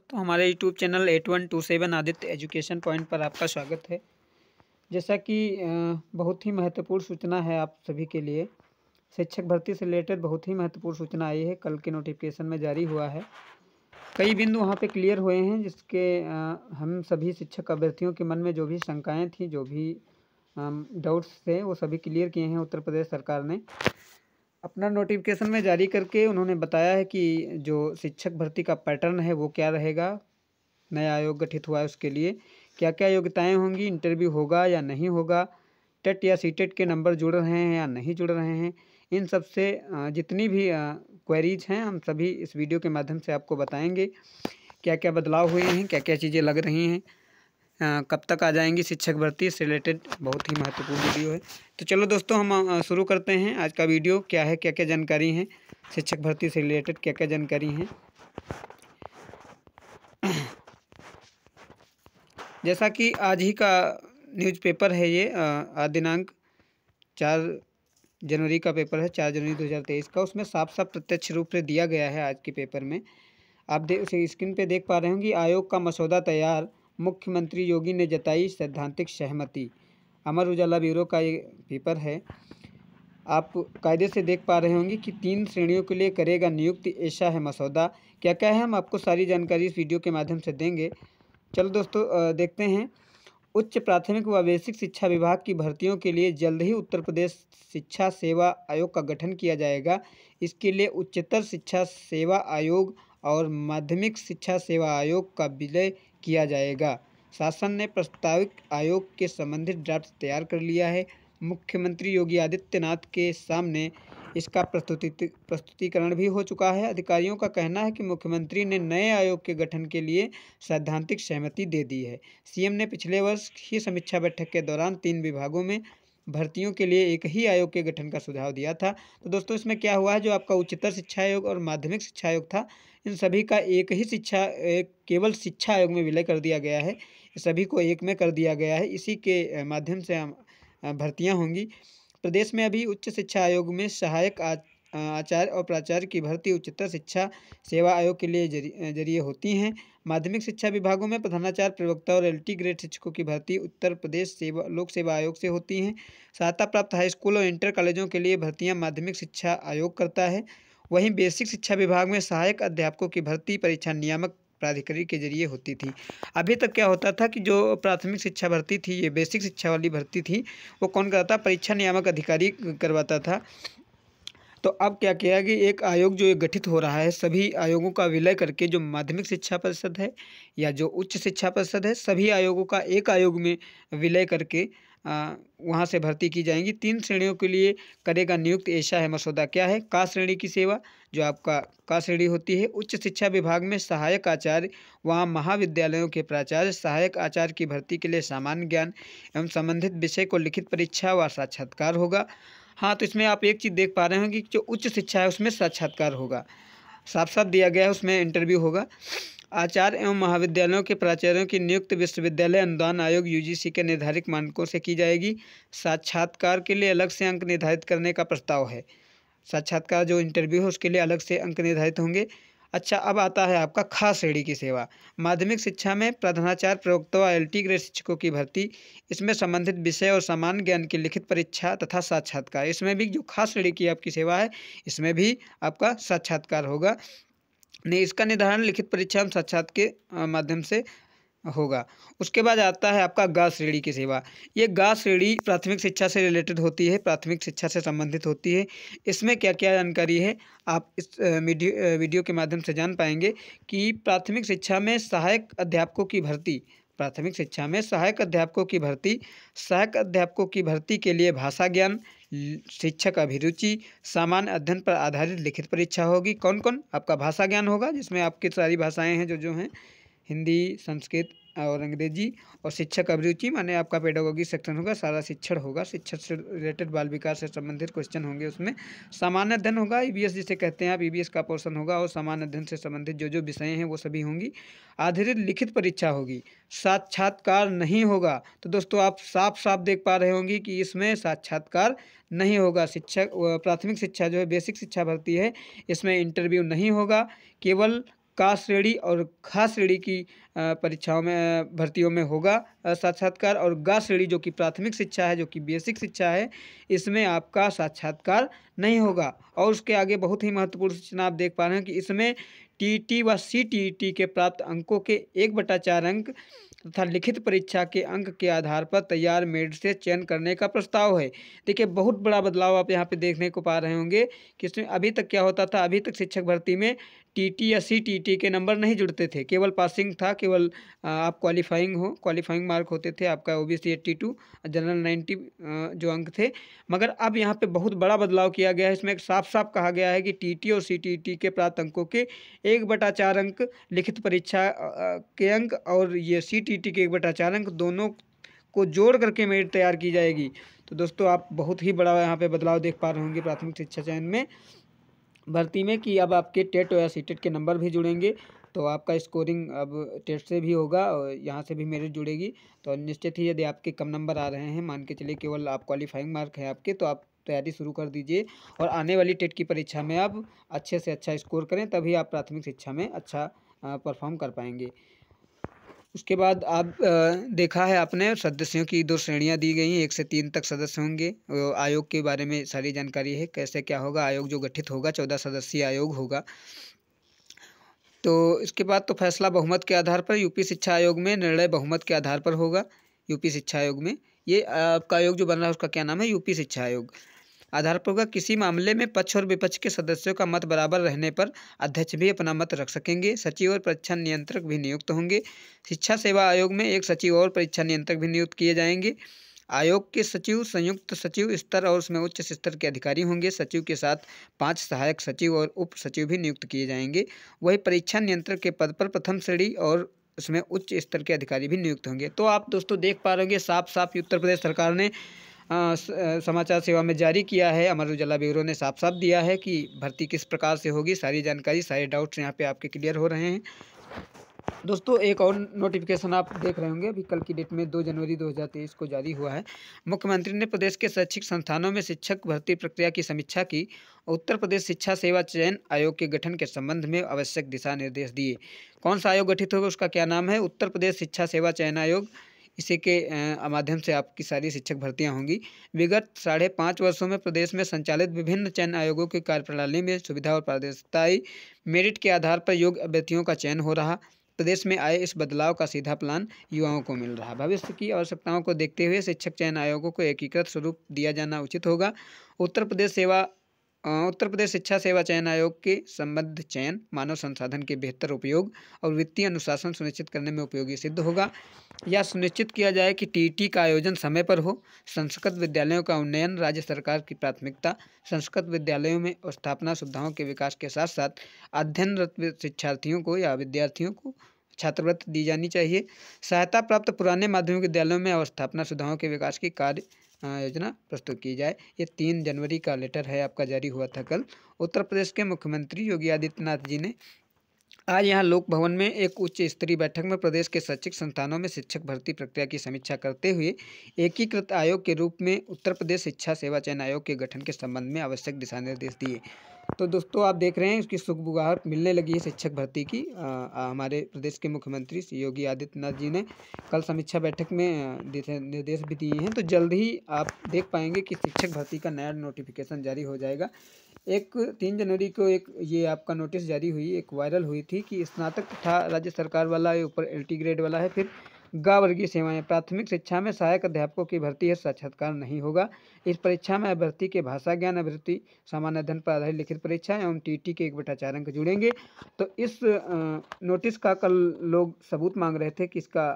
तो हमारे YouTube channel 8127 Aditya education point पर आपका स्वागत है। जैसा कि बहुत ही महत्वपूर्ण सूचना है आप सभी के लिए। शिक्षक भर्ती से रिलेटेड बहुत ही महत्वपूर्ण सूचना आई है, कल के नोटिफिकेशन में जारी हुआ है। कई बिंदु वहाँ पे क्लियर हुए हैं, जिसके हम सभी शिक्षक अभ्यर्थियों के मन में जो भी शंकाएँ थी, जो भी डाउट्स थे, वो सभी क्लियर किए हैं उत्तर प्रदेश सरकार ने। अपना नोटिफिकेशन में जारी करके उन्होंने बताया है कि जो शिक्षक भर्ती का पैटर्न है वो क्या रहेगा, नया आयोग गठित हुआ है उसके लिए क्या क्या योग्यताएं होंगी, इंटरव्यू होगा या नहीं होगा, टेट या सीटेट के नंबर जुड़ रहे हैं या नहीं जुड़ रहे हैं। इन सब से जितनी भी क्वेरीज हैं हम सभी इस वीडियो के माध्यम से आपको बताएंगे। क्या क्या बदलाव हुए हैं, क्या क्या चीज़ें लग रही हैं, कब तक आ जाएंगी शिक्षक भर्ती से रिलेटेड बहुत ही महत्वपूर्ण वीडियो है। तो चलो दोस्तों हम शुरू करते हैं आज का वीडियो। क्या है, क्या क्या जानकारी है शिक्षक भर्ती से रिलेटेड, क्या क्या जानकारी है। जैसा कि आज ही का न्यूज़पेपर है ये, आज दिनांक 4 जनवरी का पेपर है, 4 जनवरी 2023 का। उसमें साफ साफ प्रत्यक्ष रूप से दिया गया है आज के पेपर में। आप स्क्रीन पे देख पा रहे होंगे, आयोग का मसौदा तैयार, मुख्यमंत्री योगी ने जताई सैद्धांतिक सहमति। अमर उजाला ब्यूरो का ये पेपर है। आप कायदे से देख पा रहे होंगे कि 3 श्रेणियों के लिए करेगा नियुक्ति, ऐसा है मसौदा। क्या क्या है, हम आपको सारी जानकारी इस वीडियो के माध्यम से देंगे। चलो दोस्तों देखते हैं। उच्च प्राथमिक व बेसिक शिक्षा विभाग की भर्तियों के लिए जल्द ही उत्तर प्रदेश शिक्षा सेवा आयोग का गठन किया जाएगा। इसके लिए उच्चतर शिक्षा सेवा आयोग और माध्यमिक शिक्षा सेवा आयोग का विलय किया जाएगा। शासन ने प्रस्तावित आयोग के संबंधित ड्राफ्ट तैयार कर लिया है। मुख्यमंत्री योगी आदित्यनाथ के सामने इसका प्रस्तुतिकरण भी हो चुका है। अधिकारियों का कहना है कि मुख्यमंत्री ने नए आयोग के गठन के लिए सैद्धांतिक सहमति दे दी है। सीएम ने पिछले वर्ष ही समीक्षा बैठक के दौरान 3 विभागों में भर्तियों के लिए एक ही आयोग के गठन का सुझाव दिया था। तो दोस्तों इसमें क्या हुआ है, जो आपका उच्चतर शिक्षा आयोग और माध्यमिक शिक्षा आयोग था, इन सभी का एक ही केवल शिक्षा आयोग में विलय कर दिया गया है। सभी को एक में कर दिया गया है। इसी के माध्यम से हम भर्तियां होंगी। प्रदेश में अभी उच्च शिक्षा आयोग में सहायक आचार्य और प्राचार्य की भर्ती उच्चतर शिक्षा सेवा आयोग के लिए जरिए होती हैं। माध्यमिक शिक्षा विभागों में प्रधानाचार्य, प्रवक्ता और एलटी ग्रेड शिक्षकों की भर्ती उत्तर प्रदेश लोक सेवा आयोग से होती हैं। सहायता प्राप्त हाई स्कूल और इंटर कॉलेजों के लिए भर्तियां माध्यमिक शिक्षा आयोग करता है। वहीं बेसिक शिक्षा विभाग में सहायक अध्यापकों की भर्ती परीक्षा नियामक प्राधिकरण के जरिए होती थी। अभी तक क्या होता था कि जो प्राथमिक शिक्षा भर्ती थी, ये बेसिक शिक्षा वाली भर्ती थी, वो कौन करता, परीक्षा नियामक अधिकारी करवाता था। तो अब क्या किया कि एक आयोग जो गठित हो रहा है, सभी आयोगों का विलय करके जो माध्यमिक शिक्षा परिषद है या जो उच्च शिक्षा परिषद है, सभी आयोगों का एक आयोग में विलय करके वहाँ से भर्ती की जाएंगी। 3 श्रेणियों के लिए करेगा नियुक्त, ऐसा है मसौदा। क्या है, का श्रेणी की सेवा, जो आपका का श्रेणी होती है। उच्च शिक्षा विभाग में सहायक आचार्य, वहाँ महाविद्यालयों के प्राचार्य, सहायक आचार्य की भर्ती के लिए सामान्य ज्ञान एवं संबंधित विषय को लिखित परीक्षा व साक्षात्कार होगा। हाँ, तो इसमें आप एक चीज़ देख पा रहे हैं कि जो उच्च शिक्षा है उसमें साक्षात्कार होगा, साफ साफ दिया गया है, उसमें इंटरव्यू होगा। आचार्य एवं महाविद्यालयों के प्राचार्यों की नियुक्ति विश्वविद्यालय अनुदान आयोग यूजीसी के निर्धारित मानकों से की जाएगी। साक्षात्कार के लिए अलग से अंक निर्धारित करने का प्रस्ताव है। साक्षात्कार जो इंटरव्यू है उसके लिए अलग से अंक निर्धारित होंगे। अच्छा, अब आता है आपका खास श्रेणी की सेवा। माध्यमिक शिक्षा में प्रधानाचार्य, प्रवक्ता व एलटी ग्रेड शिक्षकों की भर्ती, इसमें संबंधित विषय और सामान्य ज्ञान की लिखित परीक्षा तथा साक्षात्कार। इसमें भी जो खास श्रेणी की आपकी सेवा है, इसमें भी आपका साक्षात्कार होगा। नहीं, इसका निर्धारण लिखित परीक्षा एवं साक्षात्कार के माध्यम से होगा। उसके बाद आता है आपका गा श्रेणी की सेवा। ये गा श्रेणी प्राथमिक शिक्षा से रिलेटेड होती है, प्राथमिक शिक्षा से संबंधित होती है। इसमें क्या क्या जानकारी है आप इस वीडियो के माध्यम से जान पाएंगे कि प्राथमिक शिक्षा में सहायक अध्यापकों की भर्ती, प्राथमिक शिक्षा में सहायक अध्यापकों की भर्ती, सहायक अध्यापकों की भर्ती के लिए भाषा ज्ञान, शिक्षक अभिरुचि, सामान्य अध्ययन पर आधारित लिखित परीक्षा होगी। कौन कौन, आपका भाषा ज्ञान होगा, जिसमें आपकी सारी भाषाएं हैं जो हैं, हिंदी, संस्कृत और अंग्रेजी। और शिक्षक अभिरुचि माने आपका पेडागोगी सेक्शन होगा, सारा शिक्षण होगा, शिक्षण से रिलेटेड बाल विकास से संबंधित क्वेश्चन होंगे उसमें। सामान्य अध्ययन होगा, ईवीएस जिसे कहते हैं आप, ईवीएस का पोर्शन होगा, और सामान्य अध्ययन से संबंधित जो विषय हैं वो सभी होंगी। आधारित लिखित परीक्षा होगी, साक्षात्कार नहीं होगा। तो दोस्तों आप साफ साफ देख पा रहे होंगे कि इसमें साक्षात्कार नहीं होगा। शिक्षक प्राथमिक शिक्षा जो है बेसिक शिक्षा भर्ती है, इसमें इंटरव्यू नहीं होगा, केवल का श्रेणी और खा श्रेणी की परीक्षाओं में भर्तियों में होगा साक्षात्कार, और गा श्रेणी जो कि प्राथमिक शिक्षा है, जो कि बेसिक शिक्षा है, इसमें आपका साक्षात्कार नहीं होगा। और उसके आगे बहुत ही महत्वपूर्ण सूचना आप देख पा रहे हैं कि इसमें टीईटी व सीटीईटी के प्राप्त अंकों के 1/4 अंक तथा लिखित परीक्षा के अंक के आधार पर तैयार मेरिट से चयन करने का प्रस्ताव है। देखिए, बहुत बड़ा बदलाव आप यहाँ पे देखने को पा रहे होंगे कि इसमें अभी तक क्या होता था, अभी तक शिक्षक भर्ती में टीटी या सीटीटी के नंबर नहीं जुड़ते थे, केवल पासिंग था, केवल आप क्वालिफाइंग मार्क होते थे आपका, ओबीसी 82, जनरल 90 जो अंक थे। मगर अब यहाँ पे बहुत बड़ा बदलाव किया गया है। इसमें साफ साफ कहा गया है कि टीटी और सीटीटी के प्राप्त अंकों के 1/4 अंक, लिखित परीक्षा के अंक और ये सीटीटी के 1/4 अंक, दोनों को जोड़ करके मेरिट तैयार की जाएगी। तो दोस्तों, आप बहुत ही बड़ा यहाँ पे बदलाव देख पा रहे होंगे प्राथमिक शिक्षा चयन में भर्ती में, कि अब आपके टेट या सीटेट के नंबर भी जुड़ेंगे। तो आपका स्कोरिंग अब टेस्ट से भी होगा और यहाँ से भी मेरिट जुड़ेगी। तो निश्चित ही यदि आपके कम नंबर आ रहे हैं, मान के चलिए केवल आप क्वालिफाइंग मार्क है आपके, तो आप तैयारी शुरू कर दीजिए और आने वाली टेट की परीक्षा में आप अच्छे से अच्छा स्कोर करें, तभी आप प्राथमिक शिक्षा में अच्छा परफॉर्म कर पाएंगे। उसके बाद आप देखा है आपने, सदस्यों की 2 श्रेणियां दी गई हैं, 1 से 3 तक सदस्य होंगे। आयोग के बारे में सारी जानकारी है, कैसे क्या होगा। आयोग जो गठित होगा 14 सदस्यीय आयोग होगा। तो इसके बाद तो फैसला बहुमत के आधार पर, यूपी शिक्षा आयोग में निर्णय बहुमत के आधार पर होगा। यूपी शिक्षा आयोग में ये आपका आयोग जो बन रहा है उसका क्या नाम है, यूपी शिक्षा आयोग आधार पर होगा। किसी मामले में पक्ष और विपक्ष के सदस्यों का मत बराबर रहने पर अध्यक्ष भी अपना मत रख सकेंगे। सचिव और परीक्षा नियंत्रक भी नियुक्त होंगे। शिक्षा सेवा आयोग में 1 सचिव और परीक्षा नियंत्रक भी नियुक्त किए जाएंगे। आयोग के सचिव संयुक्त सचिव स्तर और उसमें उच्च स्तर के अधिकारी होंगे। सचिव के साथ 5 सहायक सचिव और उप सचिव भी नियुक्त किए जाएंगे। वही परीक्षा नियंत्रक के पद पर प्रथम श्रेणी और उसमें उच्च स्तर के अधिकारी भी नियुक्त होंगे। तो आप दोस्तों देख पा रहे होंगे, साफ साफ उत्तर प्रदेश सरकार ने समाचार सेवा में जारी किया है। अमर उजाला ब्यूरो ने साफ साफ दिया है कि भर्ती किस प्रकार से होगी। सारी जानकारी, सारे डाउट्स यहाँ पे आपके क्लियर हो रहे हैं। दोस्तों, एक और नोटिफिकेशन आप देख रहे होंगे, अभी कल की डेट में 2 जनवरी 2023 को जारी हुआ है। मुख्यमंत्री ने प्रदेश के शैक्षिक संस्थानों में शिक्षक भर्ती प्रक्रिया की समीक्षा की। उत्तर प्रदेश शिक्षा सेवा चयन आयोग के गठन के संबंध में आवश्यक दिशा निर्देश दिए। कौन सा आयोग गठित होगा, उसका क्या नाम है, उत्तर प्रदेश शिक्षा सेवा चयन आयोग। इसी के माध्यम से आपकी सारी शिक्षक भर्तियां होंगी। विगत 5.5 वर्षों में प्रदेश में संचालित विभिन्न चयन आयोगों की कार्यप्रणाली में सुविधा और पारदर्शिता आई। मेरिट के आधार पर योग्य अभ्यर्थियों का चयन हो रहा। प्रदेश में आए इस बदलाव का सीधा प्लान युवाओं को मिल रहा। भविष्य की आवश्यकताओं को देखते हुए शिक्षक चयन आयोगों को एकीकृत स्वरूप दिया जाना उचित होगा। उत्तर प्रदेश शिक्षा सेवा चयन आयोग के संबद्ध चयन मानव संसाधन के बेहतर उपयोग और वित्तीय अनुशासन सुनिश्चित करने में उपयोगी सिद्ध होगा। यह सुनिश्चित किया जाए कि टीईटी का आयोजन समय पर हो। संस्कृत विद्यालयों का उन्नयन राज्य सरकार की प्राथमिकता। संस्कृत विद्यालयों में स्थापना सुविधाओं के विकास के साथ साथ अध्ययनरत शिक्षार्थियों को या विद्यार्थियों को छात्रवृत्ति दी जानी चाहिए। सहायता प्राप्त पुराने माध्यमिक विद्यालयों में अवस्थापना सुविधाओं के विकास की कार्य योजना प्रस्तुत की जाए। ये 3 जनवरी का लेटर है आपका, जारी हुआ था कल। उत्तर प्रदेश के मुख्यमंत्री योगी आदित्यनाथ जी ने आज यहाँ लोक भवन में एक उच्च स्तरीय बैठक में प्रदेश के शैक्षिक संस्थानों में शिक्षक भर्ती प्रक्रिया की समीक्षा करते हुए एकीकृत आयोग के रूप में उत्तर प्रदेश शिक्षा सेवा चयन आयोग के गठन के संबंध में आवश्यक दिशा निर्देश दिए। तो दोस्तों, आप देख रहे हैं उसकी सुगबुगाहट मिलने लगी है शिक्षक भर्ती की। हमारे प्रदेश के मुख्यमंत्री श्री योगी आदित्यनाथ जी ने कल समीक्षा बैठक में निर्देश भी दिए हैं। तो जल्द ही आप देख पाएंगे कि शिक्षक भर्ती का नया नोटिफिकेशन जारी हो जाएगा। 3 जनवरी को एक ये आपका नोटिस जारी हुई, एक वायरल हुई थी कि स्नातक तथा राज्य सरकार वाला है, ऊपर LT ग्रेड वाला है। फिर ग वर्गीय सेवाएं, प्राथमिक शिक्षा में सहायक अध्यापकों की भर्ती है, साक्षात्कार नहीं होगा। इस परीक्षा में अभ्यर्थी के भाषा ज्ञान अभ्यर्थी सामान्य अध्ययन पर आधारित लिखित परीक्षा एवं टीटी के 1/4 अंक जुड़ेंगे। तो इस नोटिस का कल लोग सबूत मांग रहे थे कि इसका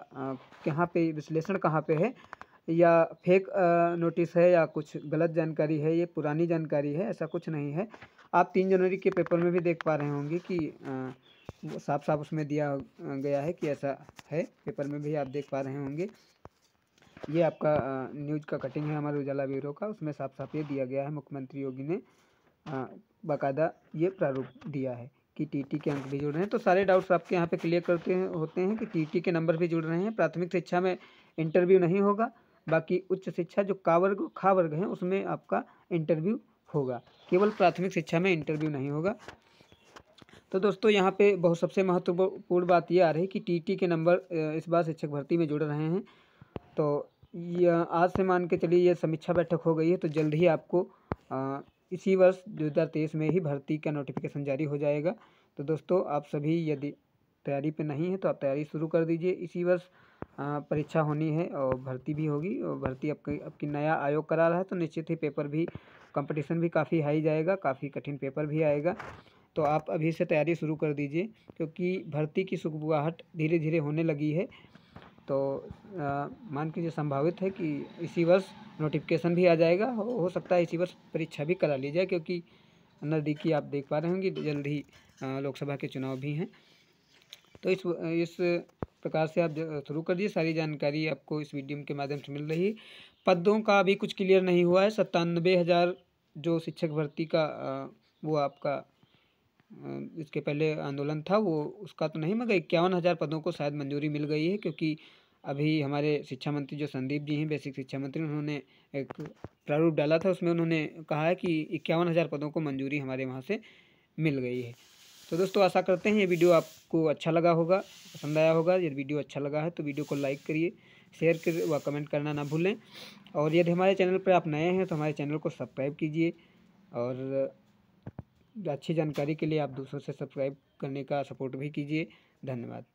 कहाँ पे विश्लेषण कहाँ पे है, या फेक नोटिस है या कुछ गलत जानकारी है, ये पुरानी जानकारी है, ऐसा कुछ नहीं है। आप 3 जनवरी के पेपर में भी देख पा रहे होंगे कि साफ साफ उसमें दिया गया है कि ऐसा है। पेपर में भी आप देख पा रहे होंगे। ये आपका न्यूज़ का कटिंग है हमारे उजाला ब्यूरो का, उसमें साफ साफ ये दिया गया है। मुख्यमंत्री योगी ने बाकायदा ये प्रारूप दिया है कि टीटी के अंक भी जुड़ रहे हैं। तो सारे डाउट्स आपके यहाँ पे क्लियर होते हैं कि टीटी के नंबर भी जुड़ रहे हैं। प्राथमिक शिक्षा में इंटरव्यू नहीं होगा, बाकी उच्च शिक्षा जो का वर्ग खा वर्ग हैं उसमें आपका इंटरव्यू होगा। केवल प्राथमिक शिक्षा में इंटरव्यू नहीं होगा। तो दोस्तों यहाँ पे बहुत सबसे महत्वपूर्ण बात ये आ रही है कि टीटी के नंबर इस बार शिक्षक भर्ती में जुड़ रहे हैं। तो ये आज से मान के चलिए ये समीक्षा बैठक हो गई है, तो जल्द ही आपको इसी वर्ष 2023 में ही भर्ती का नोटिफिकेशन जारी हो जाएगा। तो दोस्तों आप सभी यदि तैयारी पे नहीं है तो आप तैयारी शुरू कर दीजिए। इसी वर्ष परीक्षा होनी है और भर्ती भी होगी, और भर्ती आपकी नया आयोग करा रहा है, तो निश्चित ही पेपर भी कंपटीशन भी काफ़ी हाई जाएगा, काफ़ी कठिन पेपर भी आएगा। तो आप अभी से तैयारी शुरू कर दीजिए, क्योंकि भर्ती की सुगबुगाहट धीरे धीरे होने लगी है। तो मान के संभावित है कि इसी वर्ष नोटिफिकेशन भी आ जाएगा। हो सकता है इसी वर्ष परीक्षा भी करा ली जाए, क्योंकि नज़दीकी आप देख पा रहे होंगे जल्द ही लोकसभा के चुनाव भी हैं। तो इस प्रकार से आप शुरू कर दिए। सारी जानकारी आपको इस वीडियो के माध्यम से मिल रही है। पदों का अभी कुछ क्लियर नहीं हुआ है। 97,000 जो शिक्षक भर्ती का वो आपका इसके पहले आंदोलन था, वो उसका तो नहीं, मगर 51,000 पदों को शायद मंजूरी मिल गई है। क्योंकि अभी हमारे शिक्षा मंत्री जो संदीप जी हैं, बेसिक शिक्षा मंत्री, उन्होंने एक प्रारूप डाला था, उसमें उन्होंने कहा है कि 51,000 पदों को मंजूरी हमारे वहाँ से मिल गई है। तो दोस्तों आशा करते हैं ये वीडियो आपको अच्छा लगा होगा, पसंद आया होगा। यदि वीडियो अच्छा लगा है तो वीडियो को लाइक करिए, शेयर करिए व कमेंट करना ना भूलें। और यदि हमारे चैनल पर आप नए हैं तो हमारे चैनल को सब्सक्राइब कीजिए, और अच्छी जानकारी के लिए आप दूसरों से सब्सक्राइब करने का सपोर्ट भी कीजिए। धन्यवाद।